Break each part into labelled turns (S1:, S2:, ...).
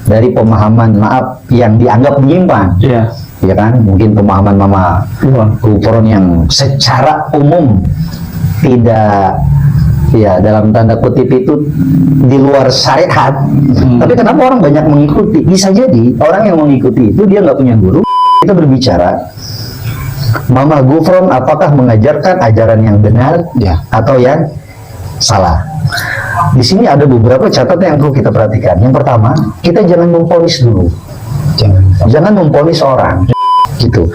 S1: dari pemahaman maaf yang dianggap menyimpang.
S2: Iya.
S1: Ya kan, mungkin pemahaman Mama Gufron yang secara umum tidak, ya dalam tanda kutip itu di luar syariat. Tapi kenapa orang banyak mengikuti? Bisa jadi orang yang mengikuti itu dia nggak punya guru. Kita berbicara, Mama Gufron apakah mengajarkan ajaran yang benar atau yang salah? Di sini ada beberapa catatan yang perlu kita perhatikan. Yang pertama, kita jangan memponis dulu. Jangan memponis orang. Gitu.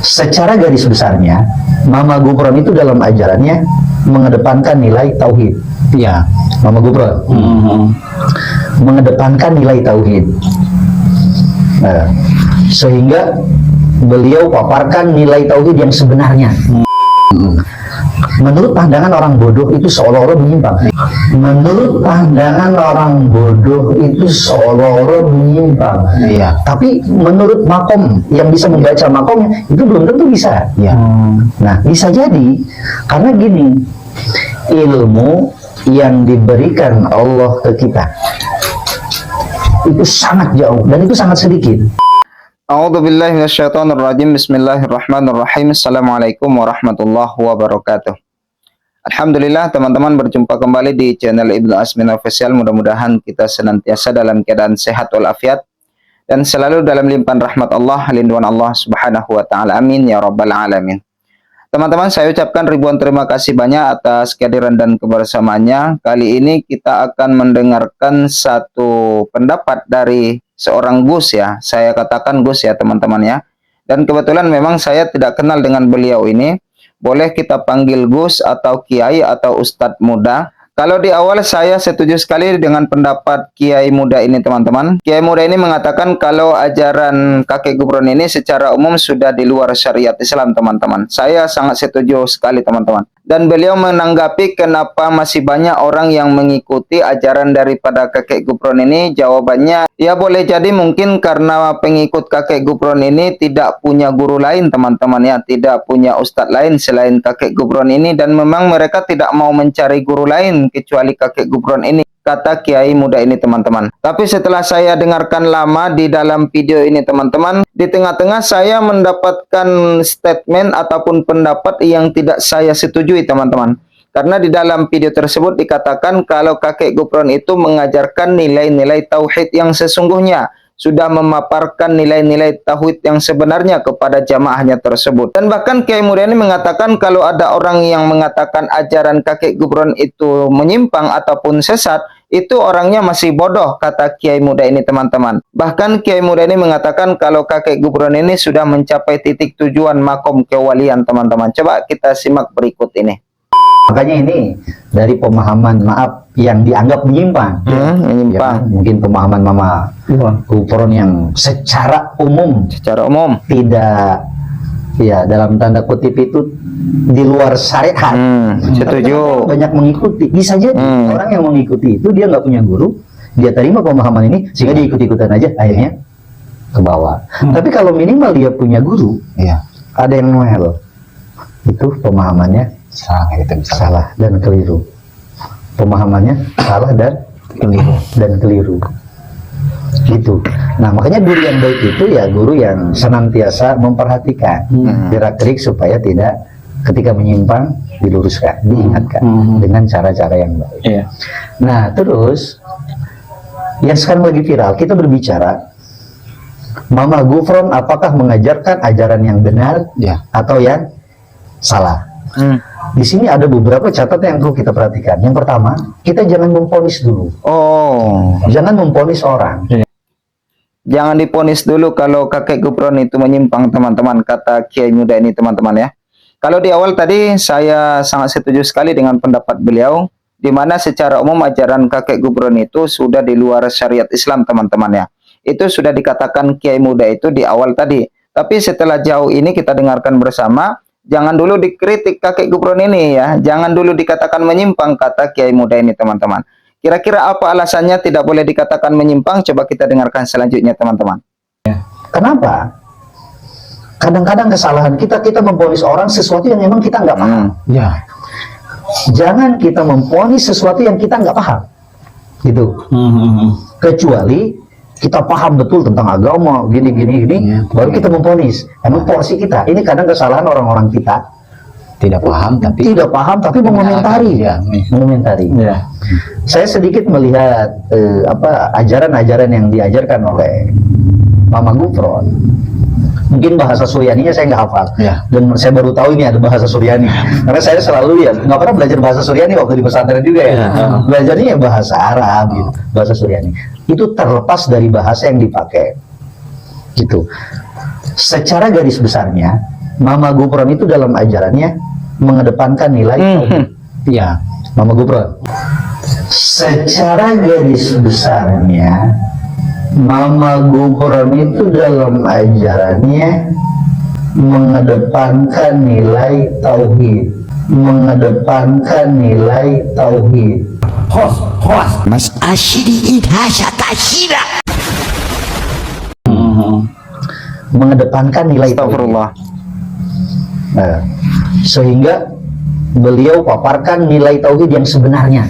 S1: Secara garis besarnya, Mama Gufron itu dalam ajarannya mengedepankan nilai tauhid. Ya, Mama Gufron mengedepankan nilai tauhid. Nah, sehingga beliau paparkan nilai tauhid yang sebenarnya. Menurut pandangan orang bodoh itu seolah-olah menyimpang. Menurut pandangan orang bodoh itu seolah-olah menyimpang. Iya. Tapi menurut makom yang bisa membaca makomnya itu belum tentu bisa. Ya. Nah, bisa jadi karena gini, ilmu yang diberikan Allah ke kita itu sangat jauh dan itu sangat sedikit.
S3: A'udzubillahi minasyaitonirrajim. Bismillahirrahmanirrahim. Assalamualaikum warahmatullahi wabarakatuh. Alhamdulillah, teman-teman, berjumpa kembali di channel Ibnu Azmin Official. Mudah-mudahan kita senantiasa dalam keadaan sehat walafiat dan selalu dalam limpahan rahmat Allah, lindungan Allah Subhanahu wa taala. Amin ya rabbal alamin. Teman-teman, saya ucapkan ribuan terima kasih banyak atas kehadiran dan kebersamaannya. Kali ini kita akan mendengarkan satu pendapat dari seorang Gus, ya. Saya katakan Gus, ya teman-teman, ya. Dan kebetulan memang saya tidak kenal dengan beliau ini. Boleh kita panggil Gus atau Kiai atau Ustadz Muda. Kalau di awal saya setuju sekali dengan pendapat Kiai Muda ini, teman-teman. Kiai Muda ini mengatakan kalau ajaran kakek Gufron ini secara umum sudah di luar syariat Islam, teman-teman. Saya sangat setuju sekali, teman-teman. Dan beliau menanggapi kenapa masih banyak orang yang mengikuti ajaran daripada kakek Gufron ini. Jawabannya, ya boleh jadi mungkin karena pengikut kakek Gufron ini tidak punya guru lain, teman-teman, ya. Tidak punya ustadz lain selain kakek Gufron ini. Dan memang mereka tidak mau mencari guru lain kecuali kakek Gufron ini, kata Kiai Muda ini, teman-teman. Tapi setelah saya dengarkan lama di dalam video ini, teman-teman, di tengah-tengah saya mendapatkan statement ataupun pendapat yang tidak saya setujui, teman-teman. Karena di dalam video tersebut dikatakan kalau kakek Gufron itu mengajarkan nilai-nilai tauhid yang sesungguhnya, sudah memaparkan nilai-nilai tauhid yang sebenarnya kepada jamaahnya tersebut. Dan bahkan Kiai Muda ini mengatakan kalau ada orang yang mengatakan ajaran kakek Gufron itu menyimpang ataupun sesat, itu orangnya masih bodoh, kata Kiai Muda ini, teman-teman. Bahkan Kiai Muda ini mengatakan kalau kakek Gufron ini sudah mencapai titik tujuan makom kewalian, teman-teman. Coba kita simak berikut ini.
S1: Makanya ini dari pemahaman maaf yang dianggap menyimpang.
S3: Menyimpang.
S1: Ya, mungkin pemahaman Mama Gufron yang secara umum tidak, ya dalam tanda kutip itu di luar syariat.
S3: Setuju.
S1: Banyak mengikuti. Bisa jadi orang yang mengikuti itu dia nggak punya guru, dia terima pemahaman ini sehingga dia ikut-ikutan aja, akhirnya ke bawah. Tapi kalau minimal dia punya guru, ya ada yang noel, itu pemahamannya salah dan keliru. Pemahamannya salah dan keliru. Gitu. Nah, makanya guru yang baik itu ya guru yang senantiasa memperhatikan gerak-gerik supaya tidak ketika menyimpang diluruskan, diingatkan dengan cara-cara yang baik. Nah, terus yang sekarang lagi viral, kita berbicara Mama Gufron apakah mengajarkan ajaran yang benar atau yang salah. Di sini ada beberapa catatan yang perlu kita perhatikan. Yang pertama, kita jangan memponis dulu. Jangan memponis orang.
S3: Jangan diponis dulu kalau kakek Gufron itu menyimpang, teman-teman, kata Kiai Muda ini, teman-teman, ya. Kalau di awal tadi saya sangat setuju sekali dengan pendapat beliau, di mana secara umum ajaran kakek Gufron itu sudah di luar syariat Islam, teman-teman, ya. Itu sudah dikatakan Kiai Muda itu di awal tadi. Tapi setelah jauh ini kita dengarkan bersama, jangan dulu dikritik kakek Gufron ini, ya. Jangan dulu dikatakan menyimpang, kata Kiai Muda ini, teman-teman. Kira-kira apa alasannya tidak boleh dikatakan menyimpang? Coba kita dengarkan selanjutnya, teman-teman.
S1: Kenapa? Kadang-kadang kesalahan kita memponis orang sesuatu yang memang kita nggak paham. Jangan kita memponis sesuatu yang kita nggak paham. Gitu. Kecuali kita paham betul tentang agama, gini, baru kita memvonis. Emang porsi kita, ini kadang kesalahan orang-orang kita.
S2: Tidak paham tapi
S1: mengomentari.
S2: Ya.
S1: Mengomentari.
S2: Ya.
S1: Saya sedikit melihat ajaran-ajaran yang diajarkan oleh Mama Gufron. Mungkin bahasa Suryaninya saya nggak hafal, dan saya baru tahu ini ada bahasa Suryani. Karena saya selalu lihat, nggak pernah belajar bahasa Suryani waktu di pesantren juga ya. Belajarnya ya bahasa Arab, gitu, bahasa Suryani. Itu terlepas dari bahasa yang dipakai, gitu. Secara garis besarnya, Mama Gufron itu dalam ajarannya mengedepankan nilai.
S2: Ya,
S1: Mama Gufron. Secara garis besarnya, Mama Gufron itu dalam ajarannya mengedepankan nilai tauhid,
S4: Mas Ashidi Idhasha Tashira.
S1: mengedepankan nilai tauhid.
S3: Astagfirullah.
S1: Nah, sehingga beliau paparkan nilai tauhid yang sebenarnya.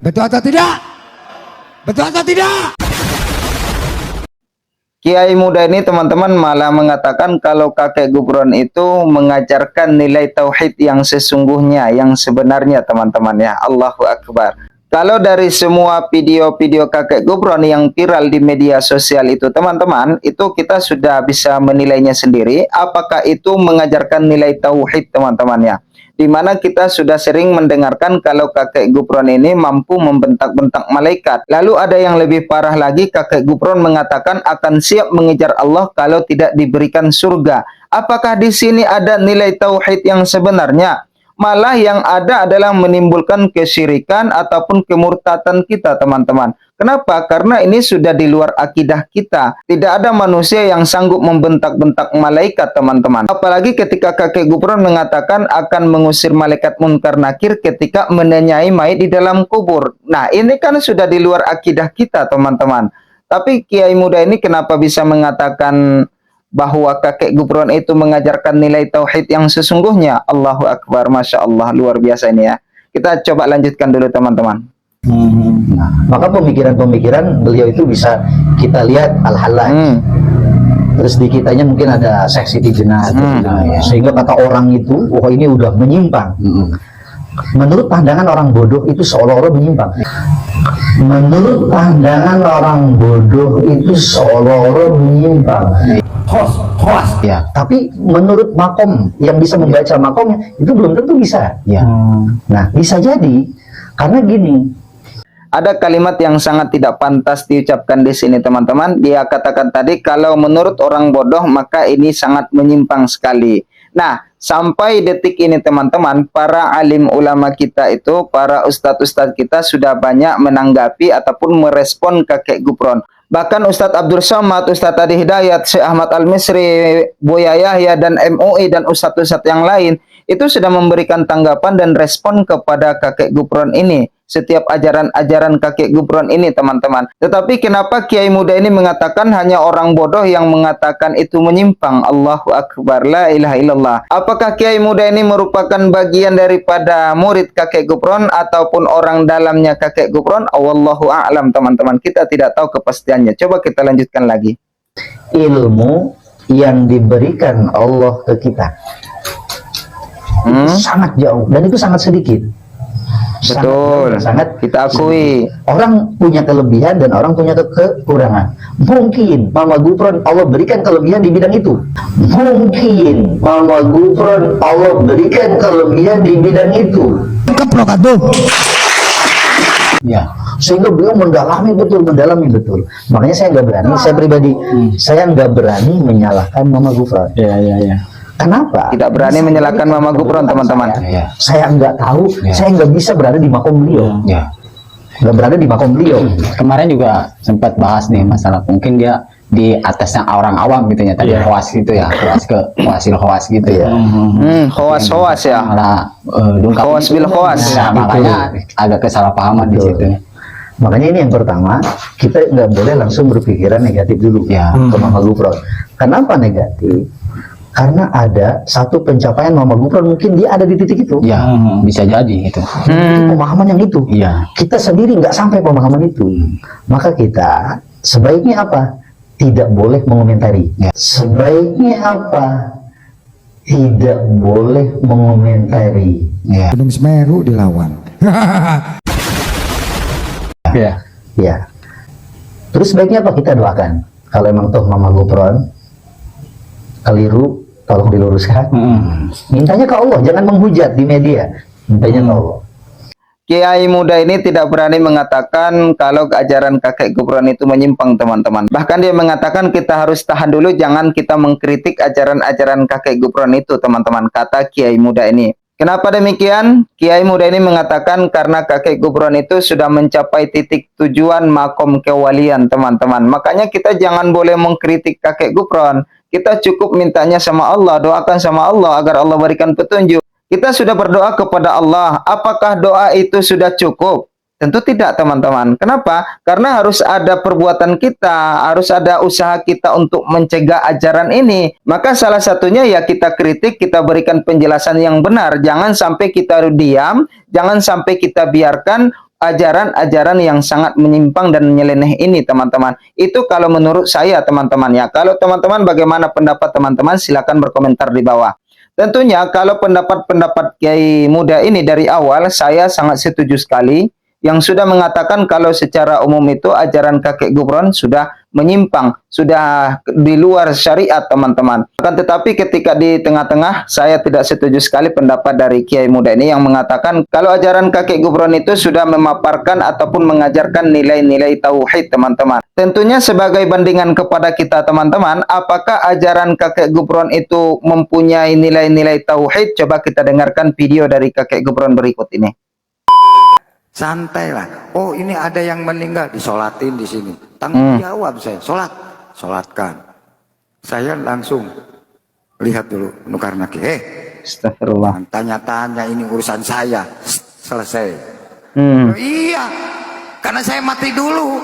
S4: Betul atau tidak?
S3: Kiai muda ini teman-teman malah mengatakan kalau kakek Gufron itu mengajarkan nilai tauhid yang sesungguhnya, yang sebenarnya teman-teman ya. Allahu Akbar. Kalau dari semua video-video kakek Gufron yang viral di media sosial itu teman-teman, itu kita sudah bisa menilainya sendiri apakah itu mengajarkan nilai tauhid teman-teman ya. Dimana kita sudah sering mendengarkan kalau kakek Gufron ini mampu membentak-bentak malaikat. Lalu ada yang lebih parah lagi, kakek Gufron mengatakan akan siap mengejar Allah kalau tidak diberikan surga. Apakah di sini ada nilai tauhid yang sebenarnya? Malah yang ada adalah menimbulkan kesyirikan ataupun kemurtatan kita teman-teman. Kenapa? Karena ini sudah di luar akidah kita. Tidak ada manusia yang sanggup membentak-bentak malaikat teman-teman. Apalagi ketika kakek Gufron mengatakan akan mengusir malaikat munkar nakir ketika menenyai mayit di dalam kubur. Nah ini kan sudah di luar akidah kita teman-teman. Tapi kiai muda ini kenapa bisa mengatakan bahwa kakek Gufron itu mengajarkan nilai tauhid yang sesungguhnya? Allahu Akbar, Masya Allah, luar biasa ini ya. Kita coba lanjutkan dulu teman-teman.
S1: Nah, maka pemikiran-pemikiran beliau itu bisa kita lihat al-halaj. Terus di kitanya mungkin ada seksi jenah, sehingga kata orang itu, oh ini udah menyimpang. Menurut pandangan orang bodoh itu seolah-olah menyimpang. Ya, tapi menurut makom yang bisa membaca makomnya itu belum tentu bisa. Nah, bisa jadi karena gini.
S3: Ada kalimat yang sangat tidak pantas diucapkan di sini teman-teman. Dia katakan tadi kalau menurut orang bodoh maka ini sangat menyimpang sekali. Nah, sampai detik ini teman-teman, para alim ulama kita itu, para ustadz-ustadz kita sudah banyak menanggapi ataupun merespon kakek Gufron. Bahkan Ustadz Abdul Somad, Ustadz Adi Hidayat, Syekh Ahmad Al-Misri, Buya Yahya, dan MUI, dan ustadz-ustadz yang lain, itu sudah memberikan tanggapan dan respon kepada kakek Gufron ini. Setiap ajaran-ajaran kakek Gufron ini teman-teman. Tetapi kenapa kiai muda ini mengatakan hanya orang bodoh yang mengatakan itu menyimpang? Allahu Akbar, la ilaha illallah. Apakah kiai muda ini merupakan bagian daripada murid kakek Gufron ataupun orang dalamnya kakek Gufron? Wallahu a'lam teman-teman. Kita tidak tahu kepastiannya. Coba kita lanjutkan lagi.
S1: Ilmu yang diberikan Allah ke kita itu sangat jauh dan itu sangat sedikit.
S3: Betul, sangat kita akui.
S1: Orang punya kelebihan dan orang punya kekurangan. Mungkin Mama Gufron Allah berikan kelebihan di bidang itu. Ya, sehingga beliau mendalami betul. Makanya saya nggak berani, saya pribadi, saya nggak berani menyalahkan Mama Gufron. Kenapa?
S3: Tidak berani menyalahkan Mama Gufron teman-teman.
S1: Saya nggak tahu, saya nggak bisa berada di makom beliau. Nggak berada di makom beliau.
S2: Kemarin juga sempat bahas nih masalah mungkin dia di atasnya orang awam gitu ya, tadi khawas gitu ya, khawas gitu ya.
S3: Khawas ya.
S2: Malah
S3: Khawas bil khawas.
S2: Nah, makanya agak kesalahpahaman di situ.
S1: Makanya ini yang pertama, kita nggak boleh langsung berpikiran negatif dulu ke Mama Gufron. Kenapa negatif? Karena ada satu pencapaian Mama Gufron, mungkin dia ada di titik itu.
S2: Ya, bisa jadi gitu.
S1: Itu pemahaman yang itu.
S2: Iya.
S1: Kita sendiri nggak sampai pemahaman itu. Maka kita sebaiknya apa? Tidak boleh mengomentari.
S2: Ya.
S1: Sebaiknya apa? Tidak boleh mengomentari.
S2: Iya.
S4: Gunung Semeru dilawan.
S2: Iya.
S1: Ya. Terus sebaiknya apa? Kita doakan. Kalau emang toh Mama Gufron keliru, tolong diluruskan. Mintanya ke Allah, jangan menghujat di media. Mintanya ke Allah.
S3: Kiai muda ini tidak berani mengatakan kalau ajaran kakek Gufron itu menyimpang, teman-teman. Bahkan dia mengatakan kita harus tahan dulu, jangan kita mengkritik ajaran-ajaran kakek Gufron itu, teman-teman, kata Kiai muda ini. Kenapa demikian? Kiai muda ini mengatakan karena kakek Gufron itu sudah mencapai titik tujuan makom kewalian, teman-teman. Makanya kita jangan boleh mengkritik kakek Gufron. Kita cukup mintanya sama Allah, doakan sama Allah agar Allah berikan petunjuk. Kita sudah berdoa kepada Allah. Apakah doa itu sudah cukup? Tentu tidak, teman-teman. Kenapa? Karena harus ada perbuatan kita, harus ada usaha kita untuk mencegah ajaran ini. Maka salah satunya ya kita kritik, kita berikan penjelasan yang benar. Jangan sampai kita diam, jangan sampai kita biarkan ajaran-ajaran yang sangat menyimpang dan nyeleneh ini, teman-teman. Itu kalau menurut saya, teman-teman, ya. Kalau teman-teman bagaimana pendapat teman-teman, silakan berkomentar di bawah. Tentunya kalau pendapat-pendapat Kiai muda ini dari awal saya sangat setuju sekali, yang sudah mengatakan kalau secara umum itu ajaran kakek Gufron sudah menyimpang, sudah di luar syariat, teman-teman. Akan tetapi ketika di tengah-tengah, saya tidak setuju sekali pendapat dari Kiai muda ini yang mengatakan kalau ajaran kakek Gufron itu sudah memaparkan ataupun mengajarkan nilai-nilai tauhid, teman-teman. Tentunya sebagai bandingan kepada kita, teman-teman, apakah ajaran kakek Gufron itu mempunyai nilai-nilai tauhid? Coba kita dengarkan video dari kakek Gufron berikut ini.
S5: Santai lah. Oh, ini ada yang meninggal, disolatin di sini. Tanggung jawab saya, solatkan. Saya langsung lihat dulu nukar naki.
S3: Astagfirullah.
S5: Tanya-tanya, ini urusan saya. Selesai. Oh, iya, karena saya mati dulu.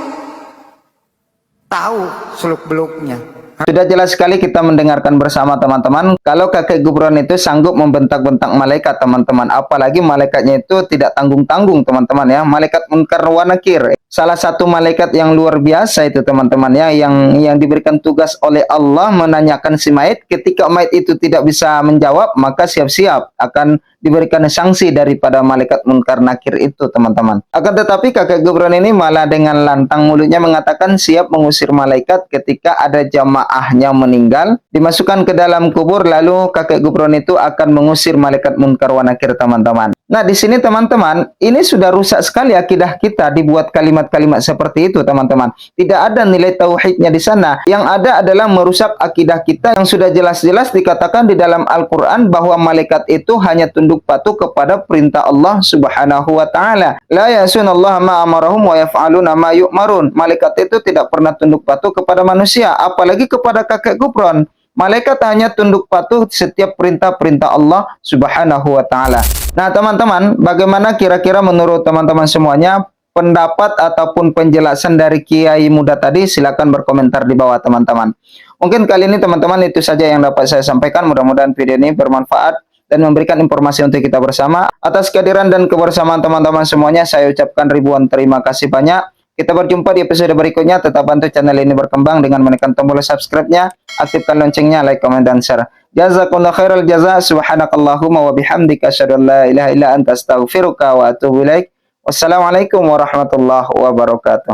S5: Tahu seluk beluknya.
S3: Sudah jelas sekali kita mendengarkan bersama, teman-teman, kalau kakek Gufron itu sanggup membentak-bentak malaikat, teman-teman. Apalagi malaikatnya itu tidak tanggung-tanggung, teman-teman, ya. Malaikat Munkar wa Nakir. Salah satu malaikat yang luar biasa itu, teman-teman, ya, yang diberikan tugas oleh Allah menanyakan si mayit. Ketika mayit itu tidak bisa menjawab, maka siap-siap akan diberikan sanksi daripada malaikat Munkar Nakir itu, teman-teman. Akan tetapi kakek Gufron ini malah dengan lantang mulutnya mengatakan siap mengusir malaikat ketika ada jamaahnya meninggal, dimasukkan ke dalam kubur, lalu kakek Gufron itu akan mengusir malaikat Munkar wa Nakir, teman-teman. Nah, di sini, teman-teman, ini sudah rusak sekali akidah kita dibuat kalimat-kalimat seperti itu, teman-teman. Tidak ada nilai tauhidnya di sana. Yang ada adalah merusak akidah kita yang sudah jelas-jelas dikatakan di dalam Al-Quran bahwa malaikat itu hanya tunduk patuh kepada perintah Allah Subhanahu wa taala. La ya'sunallaha ma amarahum wa yaf'aluna ma yu'marun. Malaikat itu tidak pernah tunduk patuh kepada manusia, apalagi kepada kakek Gufron. Malaikat hanya tunduk patuh setiap perintah-perintah Allah Subhanahu wa taala. Nah, teman-teman, bagaimana kira-kira menurut teman-teman semuanya pendapat ataupun penjelasan dari Kiai muda tadi? Silakan berkomentar di bawah, teman-teman. Mungkin kali ini, teman-teman, itu saja yang dapat saya sampaikan. Mudah-mudahan video ini bermanfaat dan memberikan informasi untuk kita bersama. Atas kehadiran dan kebersamaan teman-teman semuanya, saya ucapkan ribuan terima kasih banyak. Kita berjumpa di episode berikutnya. Tetap bantu channel ini berkembang dengan menekan tombol subscribe-nya, aktifkan loncengnya, like, comment, dan share. Jazakallahu khairal jaza. Subhanakallahumma wa bihamdika asyhadu an la ilaha illa anta astaghfiruka wa atubu ilaik. Wassalamualaikum warahmatullahi wabarakatuh.